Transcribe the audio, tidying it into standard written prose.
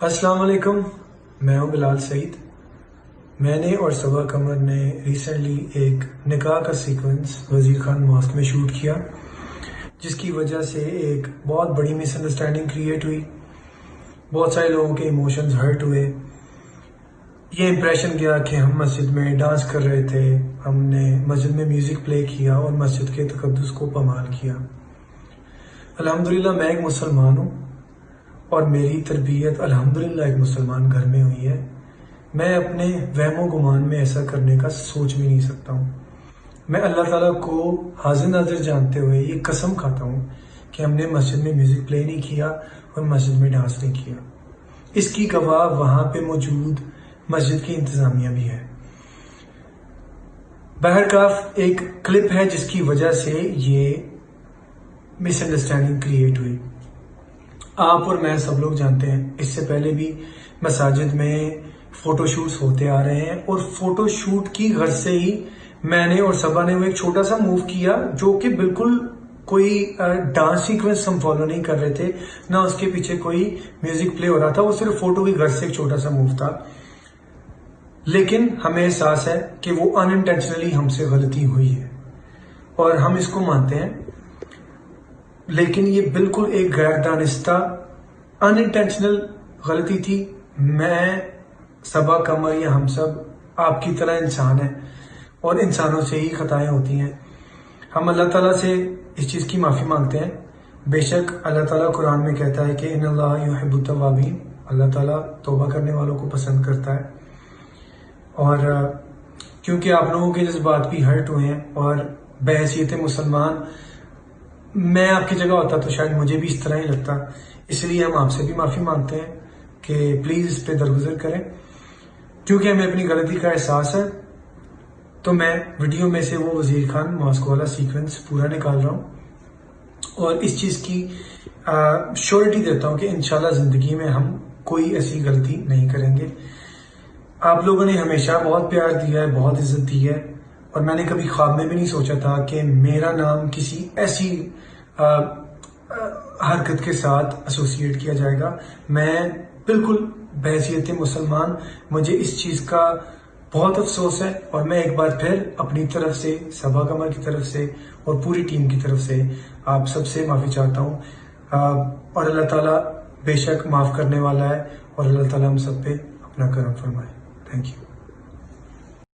السلام علیکم، میں ہوں بلال سعید۔ میں نے اور صبا قمر نے ریسنٹلی ایک نکاح کا سیکوینس وزیر خان ماسک میں شوٹ کیا، جس کی وجہ سے ایک بہت بڑی مس انڈرسٹینڈنگ کریٹ ہوئی۔ بہت سارے لوگوں کے ایموشنز ہرٹ ہوئے۔ یہ امپریشن گیا کہ ہم مسجد میں ڈانس کر رہے تھے، ہم نے مسجد میں میوزک پلے کیا اور مسجد کے تقدس کو پامال کیا۔ الحمدللہ میں ایک مسلمان ہوں اور میری تربیت الحمدللہ ایک مسلمان گھر میں ہوئی ہے۔ میں اپنے وہم و گمان میں ایسا کرنے کا سوچ بھی نہیں سکتا ہوں۔ میں اللہ تعالیٰ کو حاضر ناظر جانتے ہوئے یہ قسم کھاتا ہوں کہ ہم نے مسجد میں میوزک پلے نہیں کیا اور مسجد میں ڈانس نہیں کیا۔ اس کی گواہ وہاں پہ موجود مسجد کی انتظامیہ بھی ہے۔ بہرکاف ایک کلپ ہے جس کی وجہ سے یہ مس انڈرسٹینڈنگ کریٹ ہوئی۔ آپ اور میں سب لوگ جانتے ہیں، اس سے پہلے بھی مساجد میں فوٹو شوٹس ہوتے آ رہے ہیں، اور فوٹو شوٹ کی غرض سے ہی میں نے اور صبا نے وہ ایک چھوٹا سا موو کیا جو کہ بالکل کوئی ڈانس سیکوینس ہم فالو نہیں کر رہے تھے، نہ اس کے پیچھے کوئی میوزک پلے ہو رہا تھا، وہ صرف فوٹو کی غرض سے ایک چھوٹا سا موو تھا۔ لیکن ہمیں احساس ہے کہ وہ ان انٹینشنلی ہم سے غلطی ہوئی ہے اور ہم اس کو مانتے ہیں، لیکن یہ بالکل ایک غیر دانستہ ان انٹینشنل غلطی تھی۔ میں، صبا، قمر یا ہم سب آپ کی طرح انسان ہیں اور انسانوں سے ہی خطائیں ہوتی ہیں۔ ہم اللہ تعالیٰ سے اس چیز کی معافی مانگتے ہیں۔ بے شک اللہ تعالیٰ قرآن میں کہتا ہے کہ ان اللہ یحب التوابین، اللہ تعالیٰ توبہ کرنے والوں کو پسند کرتا ہے۔ اور کیونکہ آپ لوگوں کے جذبات بھی ہرٹ ہوئے ہیں اور بحیثیت مسلمان میں آپ کی جگہ ہوتا تو شاید مجھے بھی اس طرح ہی لگتا، اس لیے ہم آپ سے بھی معافی مانگتے ہیں کہ پلیز اس پہ درگزر کریں۔ کیونکہ ہمیں اپنی غلطی کا احساس ہے تو میں ویڈیو میں سے وہ وزیر خان ماسک والا سیکوینس پورا نکال رہا ہوں اور اس چیز کی شیورٹی دیتا ہوں کہ انشاءاللہ زندگی میں ہم کوئی ایسی غلطی نہیں کریں گے۔ آپ لوگوں نے ہمیشہ بہت پیار دیا ہے، بہت عزت دی ہے، اور میں نے کبھی خواب میں بھی نہیں سوچا تھا کہ میرا نام کسی ایسی حرکت کے ساتھ ایسوسیٹ کیا جائے گا۔ میں بالکل بحیثیت مسلمان، مجھے اس چیز کا بہت افسوس ہے، اور میں ایک بار پھر اپنی طرف سے، صبا قمر کی طرف سے اور پوری ٹیم کی طرف سے آپ سب سے معافی چاہتا ہوں، اور اللہ تعالیٰ بے شک معاف کرنے والا ہے، اور اللہ تعالیٰ ہم سب پہ اپنا کرم فرمائے۔ Thank you.